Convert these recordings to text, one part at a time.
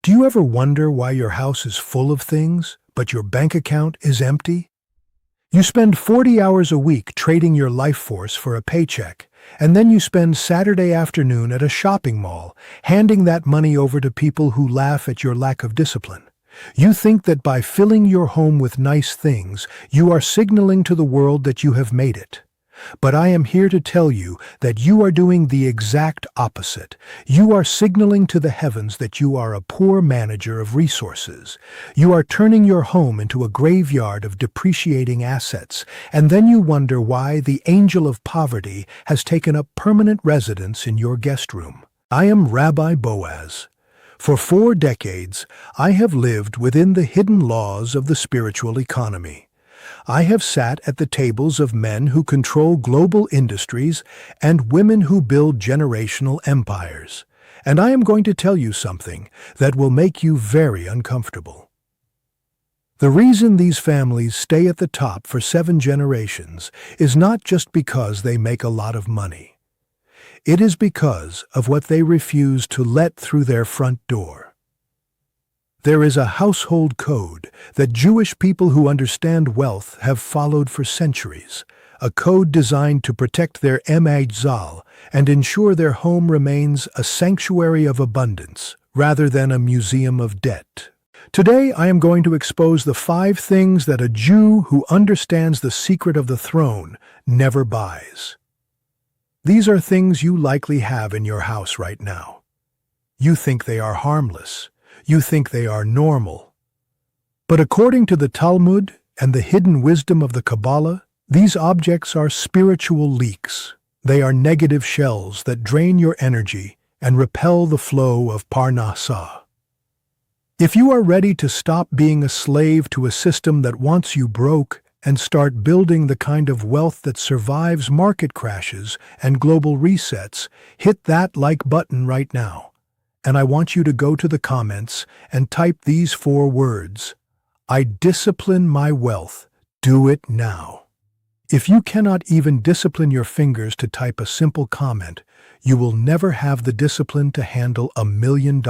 Do you ever wonder why your house is full of things, but your bank account is empty? You spend 40 hours a week trading your life force for a paycheck, and then you spend Saturday afternoon at a shopping mall, handing that money over to people who laugh at your lack of discipline. You think that by filling your home with nice things, you are signaling to the world that you have made it. But I am here to tell you that you are doing the exact opposite. You are signaling to the heavens that you are a poor manager of resources. You are turning your home into a graveyard of depreciating assets, and then you wonder why the angel of poverty has taken up permanent residence in your guest room. I am Rabbi Boaz. For 4 decades, I have lived within the hidden laws of the spiritual economy. I have sat at the tables of men who control global industries and women who build generational empires. And I am going to tell you something that will make you very uncomfortable. The reason these families stay at the top for 7 generations is not just because they make a lot of money. It is because of what they refuse to let through their front door. There is a household code that Jewish people who understand wealth have followed for centuries, a code designed to protect their emad zal and ensure their home remains a sanctuary of abundance rather than a museum of debt. Today, I am going to expose the 5 things that a Jew who understands the secret of the throne never buys. These are things you likely have in your house right now. You think they are harmless. You think they are normal. But according to the Talmud and the hidden wisdom of the Kabbalah, these objects are spiritual leaks. They are negative shells that drain your energy and repel the flow of parnassah. If you are ready to stop being a slave to a system that wants you broke and start building the kind of wealth that survives market crashes and global resets, hit that like button right now. And I want you to go to the comments and type these 4 words. I discipline my wealth. Do it now. If you cannot even discipline your fingers to type a simple comment, you will never have the discipline to handle $1 million.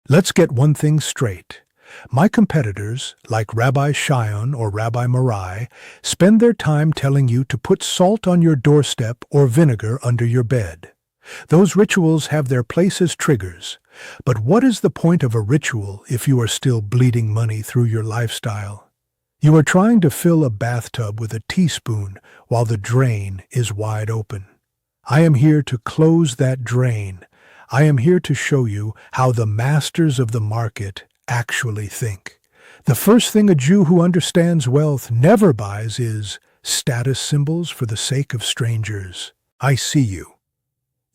Let's get one thing straight. My competitors, like Rabbi Shion or Rabbi Marai, spend their time telling you to put salt on your doorstep or vinegar under your bed. Those rituals have their place as triggers, but what is the point of a ritual if you are still bleeding money through your lifestyle? You are trying to fill a bathtub with a teaspoon while the drain is wide open. I am here to close that drain. I am here to show you how the masters of the market actually think. The first thing a Jew who understands wealth never buys is status symbols for the sake of strangers. I see you.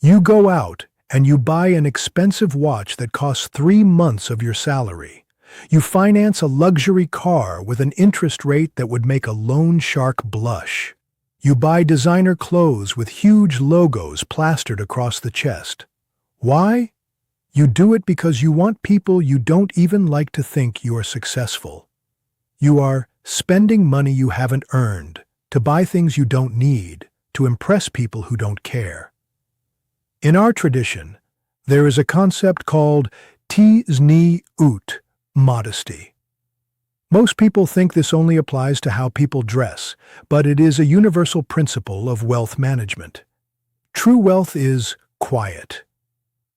You go out and you buy an expensive watch that costs 3 months of your salary. You finance a luxury car with an interest rate that would make a loan shark blush. You buy designer clothes with huge logos plastered across the chest. Why? You do it because you want people you don't even like to think you are successful. You are spending money you haven't earned to buy things you don't need, to impress people who don't care. In our tradition, there is a concept called tzniut, modesty. Most people think this only applies to how people dress, but it is a universal principle of wealth management. True wealth is quiet.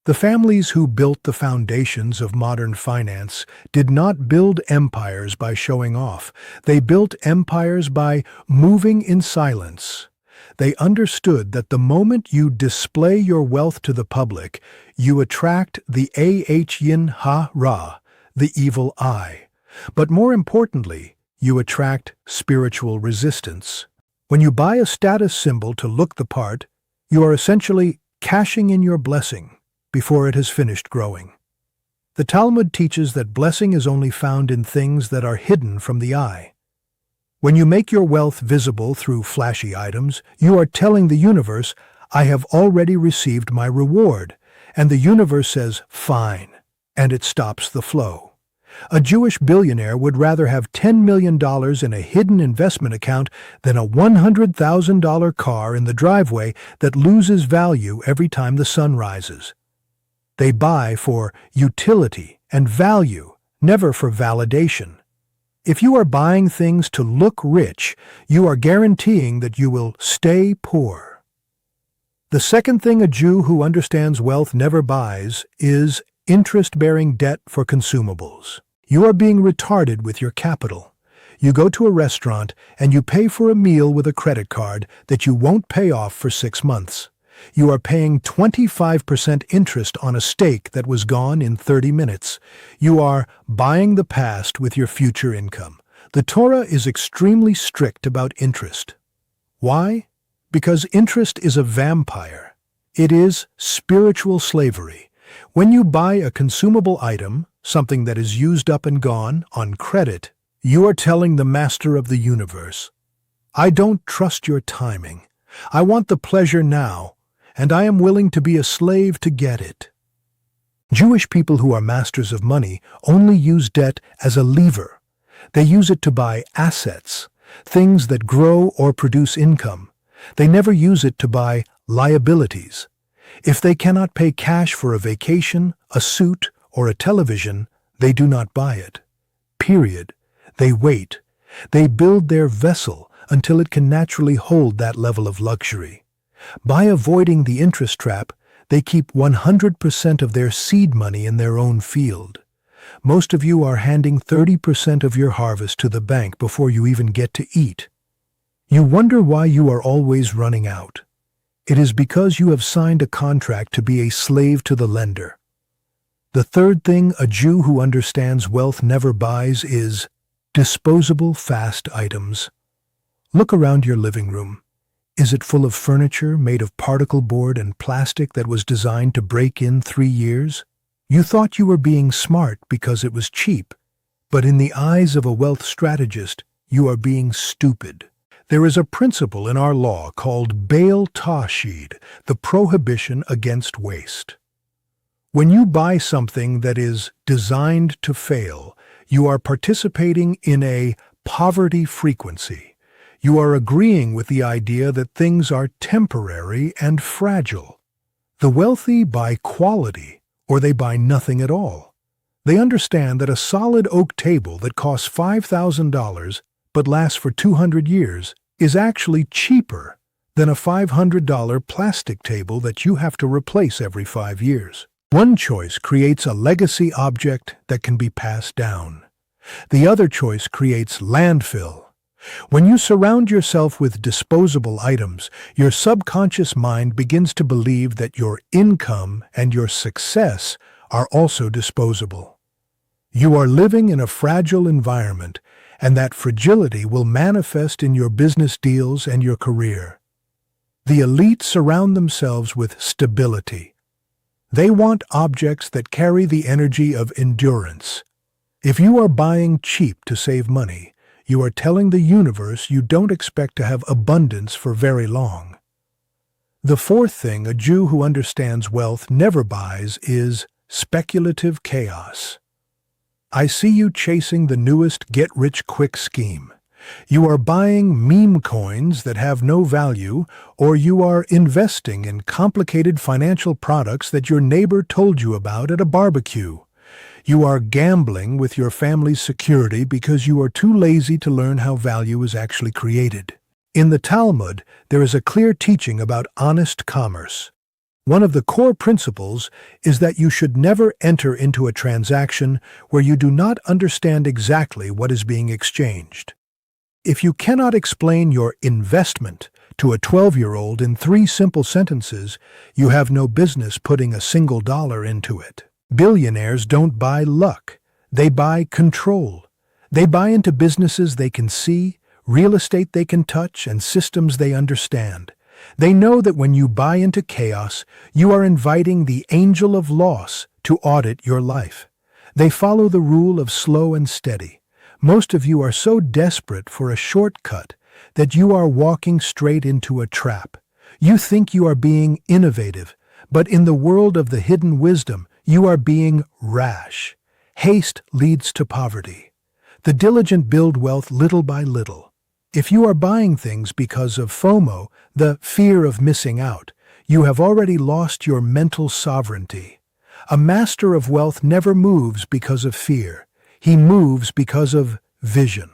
The families who built the foundations of modern finance did not build empires by showing off. They built empires by moving in silence. They understood that the moment you display your wealth to the public, you attract the yin ha-ra, the evil eye. But more importantly, you attract spiritual resistance. When you buy a status symbol to look the part, you are essentially cashing in your blessing before it has finished growing. The Talmud teaches that blessing is only found in things that are hidden from the eye. When you make your wealth visible through flashy items, you are telling the universe, I have already received my reward, and the universe says, fine, and it stops the flow. A Jewish billionaire would rather have $10 million in a hidden investment account than a $100,000 car in the driveway that loses value every time the sun rises. They buy for utility and value, never for validation. If you are buying things to look rich, you are guaranteeing that you will stay poor. The second thing a Jew who understands wealth never buys is interest-bearing debt for consumables. You are being retarded with your capital. You go to a restaurant and you pay for a meal with a credit card that you won't pay off for 6 months. You are paying 25% interest on a steak that was gone in 30 minutes. You are buying the past with your future income. The Torah is extremely strict about interest. Why? Because interest is a vampire. It is spiritual slavery. When you buy a consumable item, something that is used up and gone, on credit, you are telling the master of the universe, I don't trust your timing. I want the pleasure now, and I am willing to be a slave to get it. Jewish people who are masters of money only use debt as a lever. They use it to buy assets, things that grow or produce income. They never use it to buy liabilities. If they cannot pay cash for a vacation, a suit, or a television, they do not buy it. Period. They wait. They build their vessel until it can naturally hold that level of luxury. By avoiding the interest trap, they keep 100% of their seed money in their own field. Most of you are handing 30% of your harvest to the bank before you even get to eat. You wonder why you are always running out. It is because you have signed a contract to be a slave to the lender. The third thing a Jew who understands wealth never buys is disposable fast items. Look around your living room. Is it full of furniture made of particle board and plastic that was designed to break in 3 years? You thought you were being smart because it was cheap, but in the eyes of a wealth strategist, you are being stupid. There is a principle in our law called Baal Tashid, the prohibition against waste. When you buy something that is designed to fail, you are participating in a poverty frequency. You are agreeing with the idea that things are temporary and fragile. The wealthy buy quality, or they buy nothing at all. They understand that a solid oak table that costs $5,000 but lasts for 200 years is actually cheaper than a $500 plastic table that you have to replace every 5 years. One choice creates a legacy object that can be passed down. The other choice creates landfill. When you surround yourself with disposable items, your subconscious mind begins to believe that your income and your success are also disposable. You are living in a fragile environment, and that fragility will manifest in your business deals and your career. The elite surround themselves with stability. They want objects that carry the energy of endurance. If you are buying cheap to save money, you are telling the universe you don't expect to have abundance for very long. The fourth thing a Jew who understands wealth never buys is speculative chaos. I see you chasing the newest get-rich-quick scheme. You are buying meme coins that have no value, or you are investing in complicated financial products that your neighbor told you about at a barbecue. You are gambling with your family's security because you are too lazy to learn how value is actually created. In the Talmud, there is a clear teaching about honest commerce. One of the core principles is that you should never enter into a transaction where you do not understand exactly what is being exchanged. If you cannot explain your investment to a 12-year-old in 3 simple sentences, you have no business putting a single dollar into it. Billionaires don't buy luck. They buy control. They buy into businesses they can see, real estate they can touch, and systems they understand. They know that when you buy into chaos, you are inviting the angel of loss to audit your life. They follow the rule of slow and steady. Most of you are so desperate for a shortcut that you are walking straight into a trap. You think you are being innovative, but in the world of the hidden wisdom, you are being rash. Haste leads to poverty. The diligent build wealth little by little. If you are buying things because of FOMO, the fear of missing out, you have already lost your mental sovereignty. A master of wealth never moves because of fear. He moves because of vision.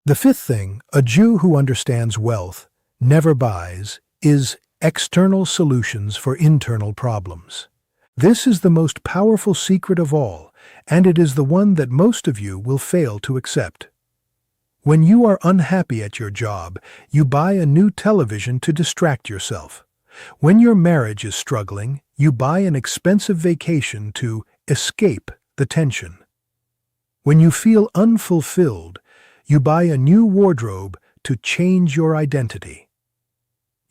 The fifth thing a Jew who understands wealth never buys is external solutions for internal problems. This is the most powerful secret of all, and it is the one that most of you will fail to accept. When you are unhappy at your job, you buy a new television to distract yourself. When your marriage is struggling, you buy an expensive vacation to escape the tension. When you feel unfulfilled, you buy a new wardrobe to change your identity.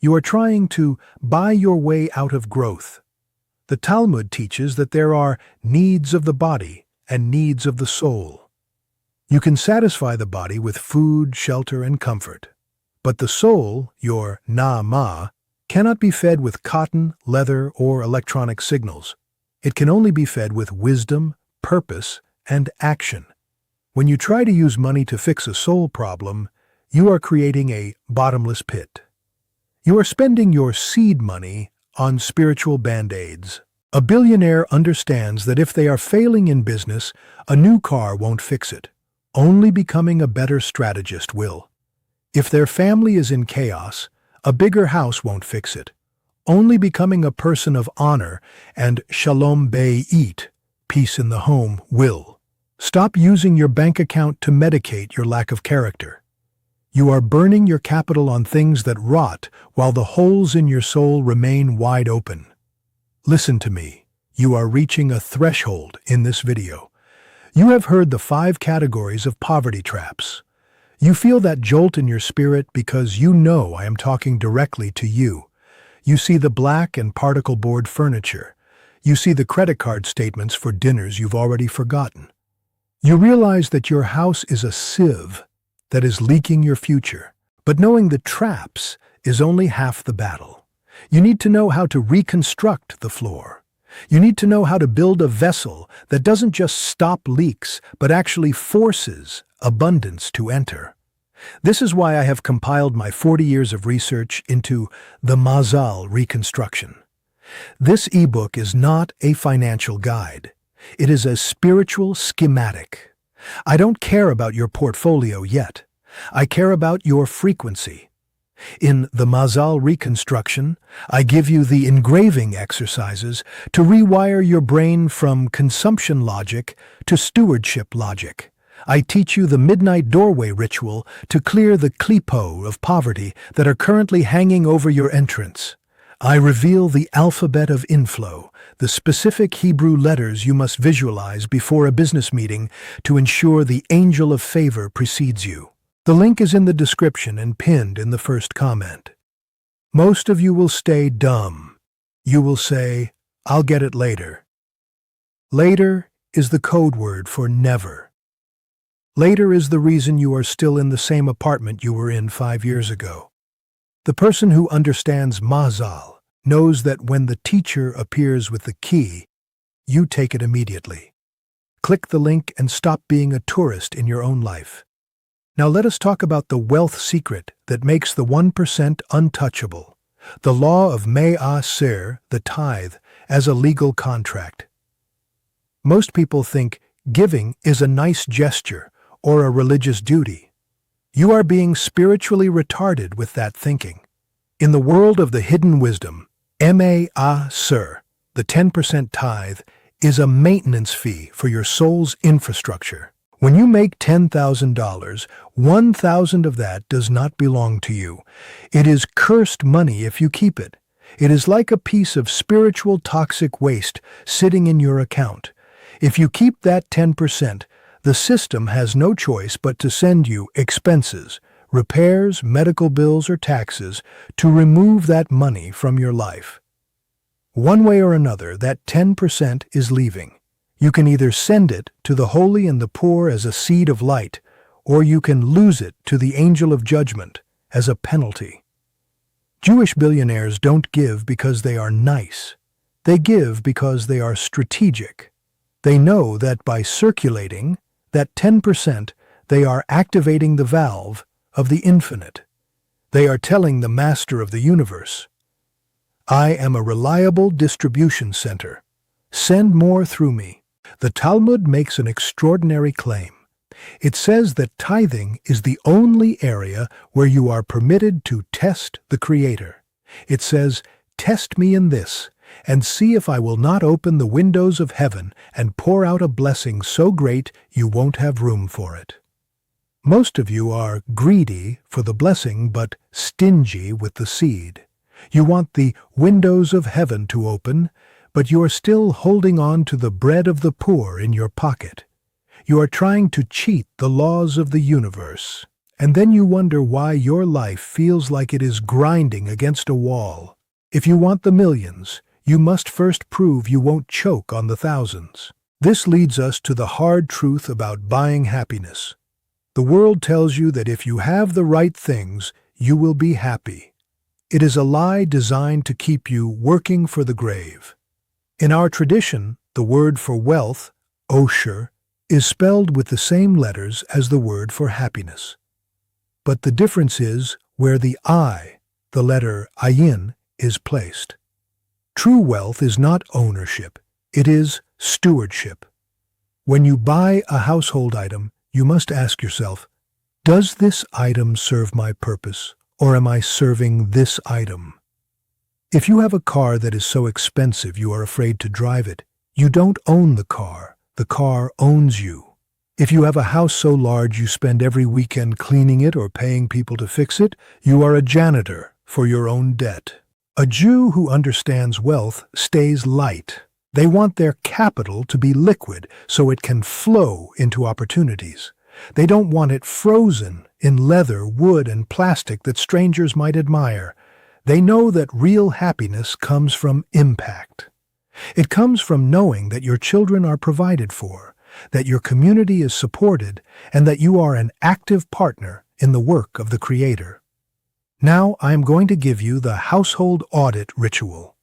You are trying to buy your way out of growth. The Talmud teaches that there are needs of the body and needs of the soul. You can satisfy the body with food, shelter, and comfort. But the soul, your na'ama, cannot be fed with cotton, leather, or electronic signals. It can only be fed with wisdom, purpose, and action. When you try to use money to fix a soul problem, you are creating a bottomless pit. You are spending your seed money on spiritual band-aids. A billionaire understands that if they are failing in business, a new car won't fix it. Only becoming a better strategist will. If their family is in chaos, a bigger house won't fix it. Only becoming a person of honor and shalom bayit, peace in the home, will. Stop using your bank account to medicate your lack of character. You are burning your capital on things that rot while the holes in your soul remain wide open. Listen to me. You are reaching a threshold in this video. You have heard the 5 categories of poverty traps. You feel that jolt in your spirit because you know I am talking directly to you. You see the black and particle board furniture. You see the credit card statements for dinners you've already forgotten. You realize that your house is a sieve that is leaking your future. But knowing the traps is only half the battle. You need to know how to reconstruct the floor. You need to know how to build a vessel that doesn't just stop leaks, but actually forces abundance to enter. This is why I have compiled my 40 years of research into the Mazal Reconstruction. This ebook is not a financial guide. It is a spiritual schematic. I don't care about your portfolio yet. I care about your frequency. In the Mazal Reconstruction, I give you the engraving exercises to rewire your brain from consumption logic to stewardship logic. I teach you the midnight doorway ritual to clear the klipo of poverty that are currently hanging over your entrance. I reveal the alphabet of inflow, the specific Hebrew letters you must visualize before a business meeting to ensure the angel of favor precedes you. The link is in the description and pinned in the first comment. Most of you will stay dumb. You will say, "I'll get it later." Later is the code word for never. Later is the reason you are still in the same apartment you were in 5 years ago. The person who understands Mazal knows that when the teacher appears with the key, you take it immediately. Click the link and stop being a tourist in your own life. Now let us talk about the wealth secret that makes the 1% untouchable, the law of Me'aser, the tithe, as a legal contract. Most people think giving is a nice gesture or a religious duty. You are being spiritually retarded with that thinking. In the world of the hidden wisdom, Me'aser, the 10% tithe, is a maintenance fee for your soul's infrastructure. When you make $10,000, 1,000 of that does not belong to you. It is cursed money if you keep it. It is like a piece of spiritual toxic waste sitting in your account. If you keep that 10%, the system has no choice but to send you expenses, repairs, medical bills, or taxes to remove that money from your life. One way or another, that 10% is leaving. You can either send it to the holy and the poor as a seed of light, or you can lose it to the angel of judgment as a penalty. Jewish billionaires don't give because they are nice. They give because they are strategic. They know that by circulating that 10%, they are activating the valve of the infinite. They are telling the master of the universe, "I am a reliable distribution center. Send more through me. The Talmud makes an extraordinary claim. It says that tithing is the only area where you are permitted to test the Creator. It says, "Test me in this, and see if I will not open the windows of heaven and pour out a blessing so great you won't have room for it." Most of you are greedy for the blessing but stingy with the seed. You want the windows of heaven to open, but you are still holding on to the bread of the poor in your pocket. You are trying to cheat the laws of the universe, and then you wonder why your life feels like it is grinding against a wall. If you want the millions, you must first prove you won't choke on the thousands. This leads us to the hard truth about buying happiness. The world tells you that if you have the right things, you will be happy. It is a lie designed to keep you working for the grave. In our tradition, the word for wealth, osher, is spelled with the same letters as the word for happiness. But the difference is where the I, the letter ayin, is placed. True wealth is not ownership, it is stewardship. When you buy a household item, you must ask yourself, does this item serve my purpose, or am I serving this item? If you have a car that is so expensive you are afraid to drive it, you don't own the car owns you. If you have a house so large you spend every weekend cleaning it or paying people to fix it, you are a janitor for your own debt. A Jew who understands wealth stays light. They want their capital to be liquid so it can flow into opportunities. They don't want it frozen in leather, wood, and plastic that strangers might admire. They know that real happiness comes from impact. It comes from knowing that your children are provided for, that your community is supported, and that you are an active partner in the work of the Creator. Now I am going to give you the household audit ritual.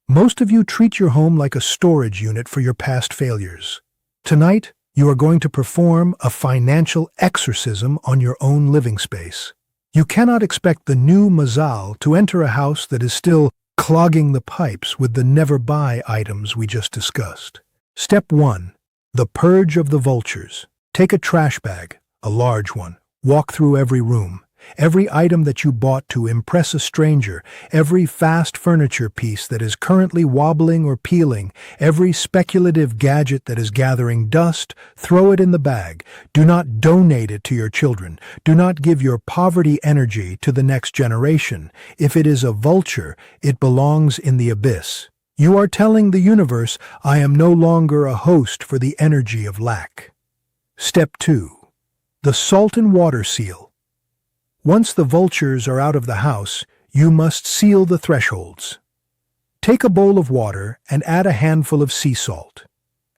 Most of you treat your home like a storage unit for your past failures. Tonight, you are going to perform a financial exorcism on your own living space. You cannot expect the new mazal to enter a house that is still clogging the pipes with the never-buy items we just discussed. Step 1. The purge of the vultures. Take a trash bag, a large one. Walk through every room. Every item that you bought to impress a stranger, every fast furniture piece that is currently wobbling or peeling, every speculative gadget that is gathering dust, throw it in the bag. Do not donate it to your children. Do not give your poverty energy to the next generation. If it is a vulture, it belongs in the abyss. You are telling the universe, I am no longer a host for the energy of lack. Step 2. The salt and water seal. Once the vultures are out of the house, you must seal the thresholds. Take a bowl of water and add a handful of sea salt.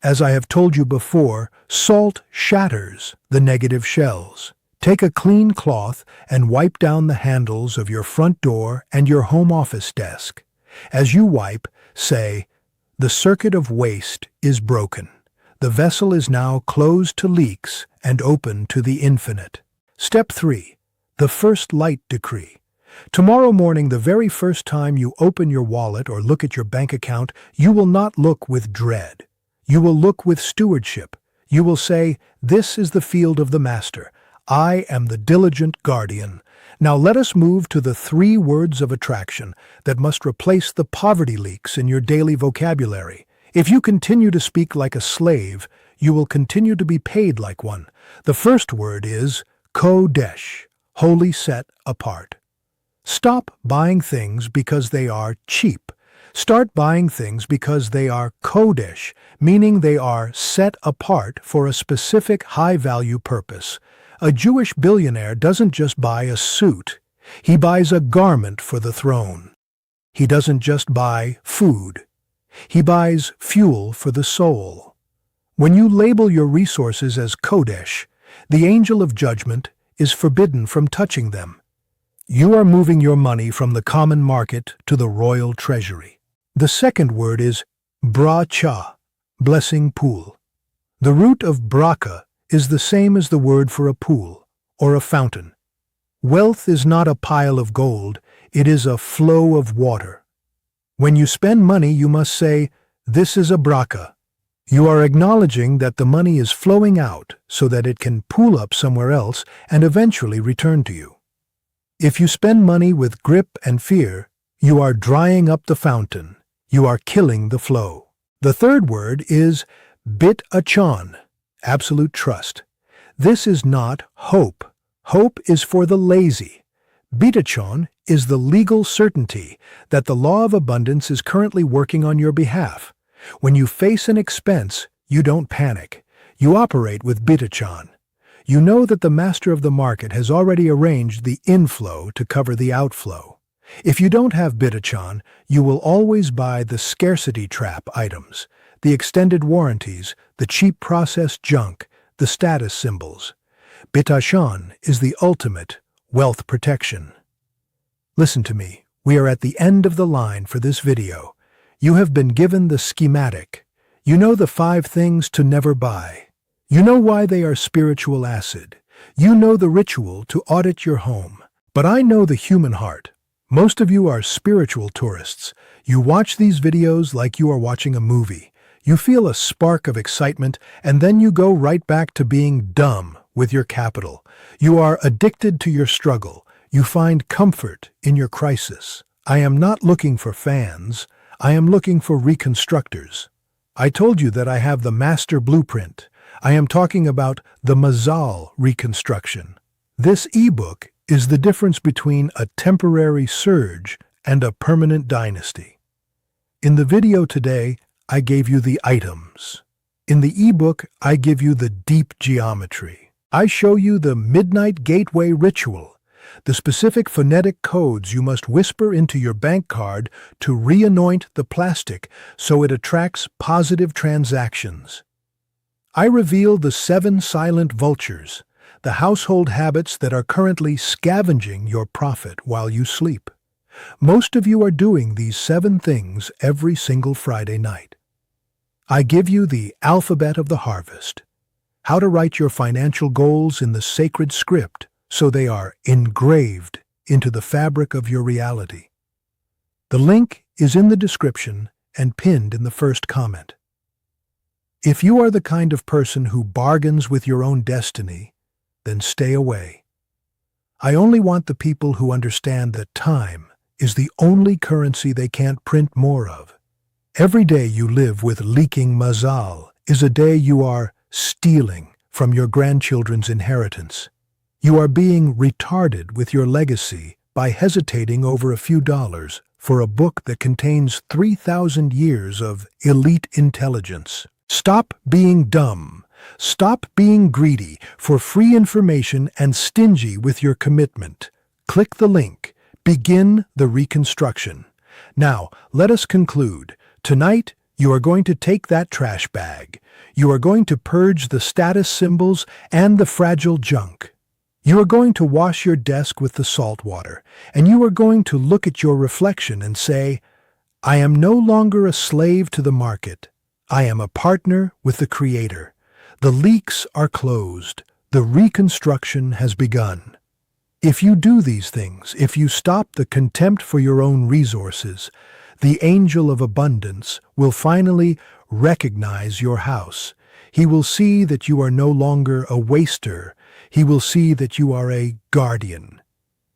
As I have told you before, salt shatters the negative shells. Take a clean cloth and wipe down the handles of your front door and your home office desk. As you wipe, say, "The circuit of waste is broken. The vessel is now closed to leaks and open to the infinite." Step 3. The first light decree. Tomorrow morning, the very first time you open your wallet or look at your bank account, you will not look with dread. You will look with stewardship. You will say, "This is the field of the master. I am the diligent guardian." Now let us move to the 3 words of attraction that must replace the poverty leaks in your daily vocabulary. If you continue to speak like a slave, you will continue to be paid like one. The first word is kodesh. Wholly set apart. Stop buying things because they are cheap. Start buying things because they are kodesh, meaning they are set apart for a specific high-value purpose. A Jewish billionaire doesn't just buy a suit. He buys a garment for the throne. He doesn't just buy food. He buys fuel for the soul. When you label your resources as kodesh, the angel of judgment is forbidden from touching them. You are moving your money from the common market to the royal treasury. The second word is bracha, blessing pool. The root of bracha is the same as the word for a pool or a fountain. Wealth is not a pile of gold, it is a flow of water. When you spend money, you must say, This is a bracha. You are acknowledging that the money is flowing out so that it can pool up somewhere else and eventually return to you. If you spend money with grip and fear, you are drying up the fountain. You are killing the flow. The third word is bitachon, absolute trust. This is not hope. Hope is for the lazy. Bitachon is the legal certainty that the law of abundance is currently working on your behalf. When you face an expense, you don't panic. You operate with bitachon. You know that the master of the market has already arranged the inflow to cover the outflow. If you don't have bitachon, you will always buy the scarcity trap items, the extended warranties, the cheap processed junk, the status symbols. Bitachon is the ultimate wealth protection. Listen to me. We are at the end of the line for this video. You have been given the schematic. You know the 5 things to never buy. You know why they are spiritual acid. You know the ritual to audit your home. But I know the human heart. Most of you are spiritual tourists. You watch these videos like you are watching a movie. You feel a spark of excitement, and then you go right back to being dumb with your capital. You are addicted to your struggle. You find comfort in your crisis. I am not looking for fans. I am looking for reconstructors. I told you that I have the master blueprint. I am talking about the Mazal reconstruction. This ebook is the difference between a temporary surge and a permanent dynasty. In the video today, I gave you the items. In the ebook, I give you the deep geometry. I show you the midnight gateway ritual, the specific phonetic codes you must whisper into your bank card to re-anoint the plastic so it attracts positive transactions. I reveal the 7 silent vultures, the household habits that are currently scavenging your profit while you sleep. Most of you are doing these 7 things every single Friday night. I give you the alphabet of the harvest, how to write your financial goals in the sacred script so they are engraved into the fabric of your reality. The link is in the description and pinned in the first comment. If you are the kind of person who bargains with your own destiny, then stay away. I only want the people who understand that time is the only currency they can't print more of. Every day you live with leaking mazal is a day you are stealing from your grandchildren's inheritance. You are being retarded with your legacy by hesitating over a few dollars for a book that contains 3,000 years of elite intelligence. Stop being dumb. Stop being greedy for free information and stingy with your commitment. Click the link. Begin the reconstruction. Now, let us conclude. Tonight, you are going to take that trash bag. You are going to purge the status symbols and the fragile junk. You are going to wash your desk with the salt water, and you are going to look at your reflection and say, I am no longer a slave to the market. I am a partner with the Creator. The leaks are closed. The reconstruction has begun. If you do these things, if you stop the contempt for your own resources, the angel of abundance will finally recognize your house. He will see that you are no longer a waster. He will see that you are a guardian.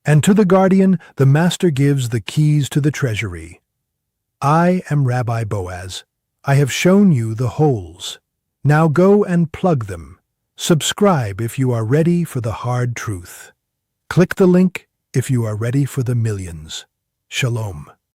And to the guardian, the master gives the keys to the treasury. I am Rabbi Boaz. I have shown you the holes. Now go and plug them. Subscribe if you are ready for the hard truth. Click the link if you are ready for the millions. Shalom.